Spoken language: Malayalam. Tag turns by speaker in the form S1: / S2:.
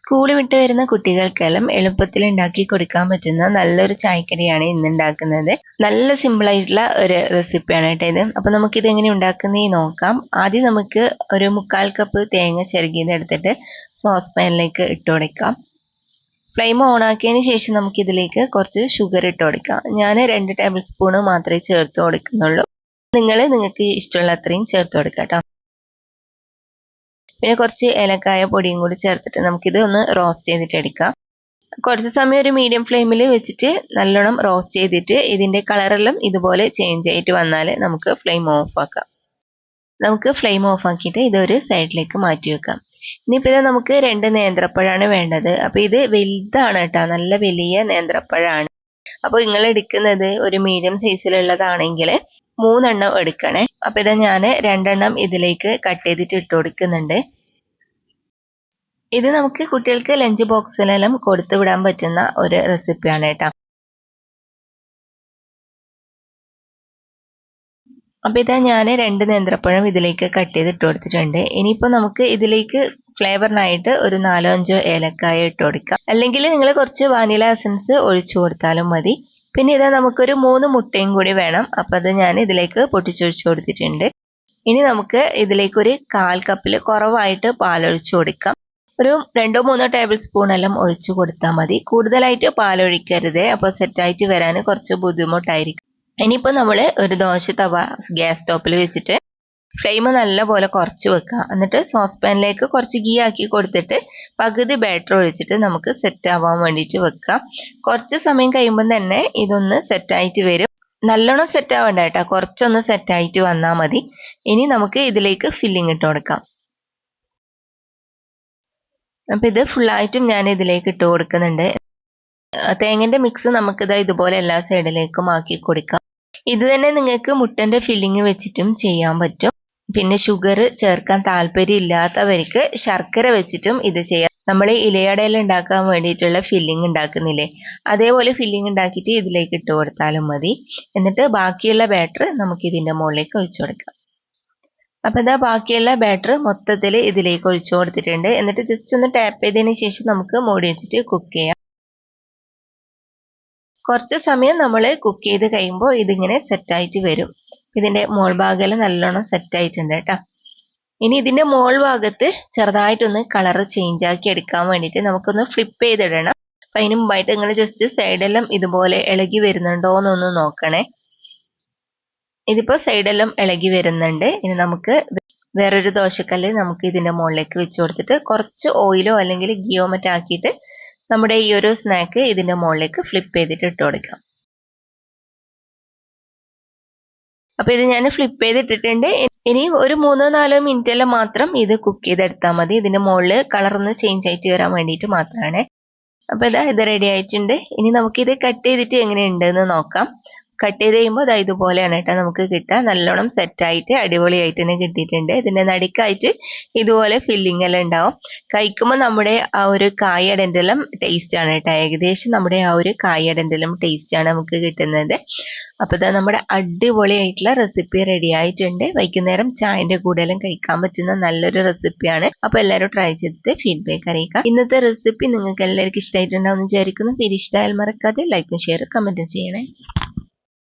S1: സ്കൂൾ വിട്ട് വരുന്ന കുട്ടികൾക്കെല്ലാം എളുപ്പത്തിൽ ഉണ്ടാക്കി കൊടുക്കാൻ പറ്റുന്ന നല്ലൊരു ചായക്കടിയാണ് ഇന്ന് ഉണ്ടാക്കുന്നത്. നല്ല സിമ്പിൾ ആയിട്ടുള്ള ഒരു റെസിപ്പിയാണ് കേട്ടോ ഇത്. അപ്പൊ നമുക്ക് ഇത് എങ്ങനെ ഉണ്ടാക്കുന്നതെന്ന് നോക്കാം. ആദ്യം നമുക്ക് ഒരു 1/4 കപ്പ് തേങ്ങ ചിരകിയത് എടുത്തിട്ട് സോസ് പാനിലേക്ക് ഇട്ട് കൊടുക്കാം. ഫ്ലെയിം ഓൺ ആക്കിയതിന് ശേഷം നമുക്ക് ഇതിലേക്ക് കുറച്ച് ഷുഗർ ഇട്ട് കൊടുക്കാം. ഞാൻ 2 ടേബിൾ സ്പൂൺ മാത്രമേ ചേർത്ത് കൊടുക്കുന്നുള്ളൂ. നിങ്ങൾക്ക് ഇഷ്ടമുള്ള അത്രയും ചേർത്ത് കൊടുക്കാം കേട്ടോ. പിന്നെ കുറച്ച് ഏലക്കായ പൊടിയും കൂടി ചേർത്തിട്ട് നമുക്കിത് ഒന്ന് റോസ്റ്റ് ചെയ്തിട്ട് എടുക്കാം. കുറച്ച് സമയം ഒരു മീഡിയം ഫ്ലെയിമിൽ വെച്ചിട്ട് നല്ലോണം റോസ്റ്റ് ചെയ്തിട്ട് ഇതിന്റെ കളറെല്ലാം ഇതുപോലെ ചേഞ്ച് ആയിട്ട് വന്നാൽ നമുക്ക് ഫ്ലെയിം ഓഫ് ആക്കാം. നമുക്ക് ഫ്ലെയിം ഓഫ് ആക്കിയിട്ട് ഇതൊരു സൈഡിലേക്ക് മാറ്റി വെക്കാം. ഇനിയിപ്പോൾ ഇത് നമുക്ക് 2 നേന്ത്രപ്പഴമാണ് വേണ്ടത്. അപ്പോൾ ഇത് വലുതാണ് കേട്ടോ, നല്ല വലിയ നേന്ത്രപ്പഴമാണ്. അപ്പോൾ നിങ്ങൾ എടുക്കുന്നത് ഒരു മീഡിയം സൈസിലുള്ളതാണെങ്കിൽ 3 എണ്ണം എടുക്കണേ. അപ്പോൾ ഇത് ഞാൻ 2 എണ്ണം ഇതിലേക്ക് കട്ട് ചെയ്തിട്ട് ഇട്ട് കൊടുക്കുന്നുണ്ട്. ഇത് നമുക്ക് കുട്ടികൾക്ക് ലഞ്ച് ബോക്സിലെല്ലാം കൊടുത്തു വിടാൻ പറ്റുന്ന ഒരു റെസിപ്പിയാണ് കേട്ടോ. അപ്പോൾ ഇതാ ഞാൻ 2 നേന്ത്രപ്പഴം ഇതിലേക്ക് കട്ട് ചെയ്ത് ഇട്ട് കൊടുത്തിട്ടുണ്ട്. ഇനിയിപ്പോൾ നമുക്ക് ഇതിലേക്ക് ഫ്ലേവറിനായിട്ട് ഒരു 4-5 ഏലക്കായ ഇട്ട് കൊടുക്കാം. അല്ലെങ്കിൽ നിങ്ങൾ കുറച്ച് വാനില എസൻസ് ഒഴിച്ചു കൊടുത്താലും മതി. പിന്നെ ഇതാ നമുക്കൊരു 3 മുട്ടയും കൂടി വേണം. അപ്പോൾ അത് ഞാൻ ഇതിലേക്ക് പൊട്ടിച്ചൊഴിച്ചു കൊടുത്തിട്ടുണ്ട്. ഇനി നമുക്ക് ഇതിലേക്ക് ഒരു 1/4 കപ്പിൽ കുറവായിട്ട് പാലൊഴിച്ചു കൊടുക്കാം. ഒരു 2-3 ടേബിൾ സ്പൂൺ എല്ലാം ഒഴിച്ചു കൊടുത്താൽ മതി. കൂടുതലായിട്ട് പാലൊഴിക്കരുത്, അപ്പോൾ സെറ്റായിട്ട് വരാൻ കുറച്ച് ബുദ്ധിമുട്ടായിരിക്കും. ഇനിയിപ്പോൾ നമ്മൾ ഒരു ദോശ തവ ഗ്യാസ് സ്റ്റോപ്പിൽ വെച്ചിട്ട് ഫ്ലെയിം നല്ലപോലെ കുറച്ച് വെക്കുക. എന്നിട്ട് സോസ് പാനിലേക്ക് കുറച്ച് ഗീ ആക്കി കൊടുത്തിട്ട് പകുതി ബാറ്റർ ഒഴിച്ചിട്ട് നമുക്ക് സെറ്റ് ആവാൻ വേണ്ടിയിട്ട് വെക്കാം. കുറച്ച് സമയം കഴിയുമ്പോൾ തന്നെ ഇതൊന്ന് സെറ്റായിട്ട് വരും. നല്ലോണം സെറ്റ് ആവണ്ട കേട്ടോ, കുറച്ചൊന്ന് സെറ്റായിട്ട് വന്നാൽ മതി. ഇനി നമുക്ക് ഇതിലേക്ക് ഫില്ലിംഗ് ഇട്ട് കൊടുക്കാം. അപ്പം ഇത് ഫുള്ളായിട്ടും ഞാൻ ഇതിലേക്ക് ഇട്ട് കൊടുക്കുന്നുണ്ട്. തേങ്ങൻ്റെ മിക്സ് നമുക്കിത് ഇതുപോലെ എല്ലാ സൈഡിലേക്കും ആക്കി കൊടുക്കാം. ഇത് തന്നെ നിങ്ങൾക്ക് മുട്ടൻ്റെ ഫില്ലിങ് വെച്ചിട്ടും ചെയ്യാൻ പറ്റും. പിന്നെ ഷുഗർ ചേർക്കാൻ താല്പര്യം ഇല്ലാത്തവർക്ക് ശർക്കര വെച്ചിട്ടും ഇത് ചെയ്യാം. നമ്മൾ ഇലയടയിൽ ഉണ്ടാക്കാൻ വേണ്ടിയിട്ടുള്ള ഫില്ലിങ് ഉണ്ടാക്കുന്നില്ലേ, അതേപോലെ ഫില്ലിങ് ഉണ്ടാക്കിയിട്ട് ഇതിലേക്ക് ഇട്ട് കൊടുത്താലും മതി. എന്നിട്ട് ബാക്കിയുള്ള ബാറ്റർ നമുക്ക് ഇതിൻ്റെ മുകളിലേക്ക് ഒഴിച്ചു കൊടുക്കാം. അപ്പം ഇതാ ബാക്കിയുള്ള ബാറ്റർ മൊത്തത്തിൽ ഇതിലേക്ക് ഒഴിച്ചു കൊടുത്തിട്ടുണ്ട്. എന്നിട്ട് ജസ്റ്റ് ഒന്ന് ടാപ്പ് ചെയ്തതിന് ശേഷം നമുക്ക് മൂടി വെച്ചിട്ട് കുക്ക് ചെയ്യാം. കുറച്ച് സമയം നമ്മൾ കുക്ക് ചെയ്ത് കഴിയുമ്പോൾ ഇതിങ്ങനെ സെറ്റായിട്ട് വരും. ഇതിൻ്റെ മോൾ ഭാഗം നല്ലോണം സെറ്റായിട്ടുണ്ട് കേട്ടോ. ഇനി ഇതിൻ്റെ മോൾ ഭാഗത്ത് ചെറുതായിട്ടൊന്ന് കളർ ചേഞ്ച് ആക്കി എടുക്കാൻ വേണ്ടിയിട്ട് നമുക്കൊന്ന് ഫ്ലിപ്പ് ചെയ്തിടണം. അപ്പം അതിന് മുമ്പായിട്ട് നിങ്ങൾ ജസ്റ്റ് സൈഡെല്ലാം ഇതുപോലെ ഇളകി വരുന്നുണ്ടോ എന്നൊന്ന് നോക്കണേ. ഇതിപ്പോൾ സൈഡെല്ലാം ഇളകി വരുന്നുണ്ട്. ഇനി നമുക്ക് വേറൊരു ദോശക്കല്ല് നമുക്ക് ഇതിൻ്റെ മുകളിലേക്ക് വെച്ച് കൊടുത്തിട്ട് കുറച്ച് ഓയിലോ അല്ലെങ്കിൽ ഗീയോ മറ്റോ ആക്കിയിട്ട് നമ്മുടെ ഈ ഒരു സ്നാക്ക് ഇതിൻ്റെ മുകളിലേക്ക് ഫ്ലിപ്പ് ചെയ്തിട്ട് ഇട്ട് കൊടുക്കാം. അപ്പോൾ ഇത് ഞാൻ ഫ്ലിപ്പ് ചെയ്തിട്ടിട്ടുണ്ട്. ഇനി ഒരു 3-4 മിനിറ്റെല്ലാം മാത്രം ഇത് കുക്ക് ചെയ്തെടുത്താൽ മതി. ഇതിൻ്റെ മുകളിൽ കളറൊന്ന് ചേഞ്ച് ആയിട്ട് വരാൻ വേണ്ടിയിട്ട് മാത്രമാണ്. അപ്പോൾ ഇത് റെഡി ആയിട്ടുണ്ട്. ഇനി നമുക്കിത് കട്ട് ചെയ്തിട്ട് എങ്ങനെയുണ്ടെന്ന് നോക്കാം. കട്ട് ചെയ്ത് കഴിയുമ്പോൾ ഇതുപോലെയാണ് കേട്ടോ നമുക്ക് കിട്ടുക. നല്ലോണം സെറ്റായിട്ട് അടിപൊളിയായിട്ട് തന്നെ കിട്ടിയിട്ടുണ്ട്. ഇതിൻ്റെ നടുക്കായിട്ട് ഇതുപോലെ ഫില്ലിംഗ് എല്ലാം ഉണ്ടാവും. കഴിക്കുമ്പോൾ നമ്മുടെ ആ ഒരു കായടൻ്റെ എല്ലാം ടേസ്റ്റാണ് കേട്ടോ. ഏകദേശം നമ്മുടെ ആ ഒരു കായടൻ്റെ എല്ലാം ടേസ്റ്റാണ് നമുക്ക് കിട്ടുന്നത്. അപ്പോൾ ഇതാ നമ്മുടെ അടിപൊളിയായിട്ടുള്ള റെസിപ്പി റെഡി ആയിട്ടുണ്ട്. വൈകുന്നേരം ചായൻ്റെ കൂടെ എല്ലാം കഴിക്കാൻ പറ്റുന്ന നല്ലൊരു റെസിപ്പിയാണ്. അപ്പോൾ എല്ലാവരും ട്രൈ ചെയ്തിട്ട് ഫീഡ്ബാക്ക് അറിയിക്കുക. ഇന്നത്തെ റെസിപ്പി നിങ്ങൾക്ക് എല്ലാവർക്കും ഇഷ്ടമായിട്ടുണ്ടാവും എന്ന് വിചാരിക്കുന്നു. ഇഷ്ടമായാൽ മറക്കാതെ ലൈക്കും ഷെയറും കമൻറ്റും ചെയ്യണേ.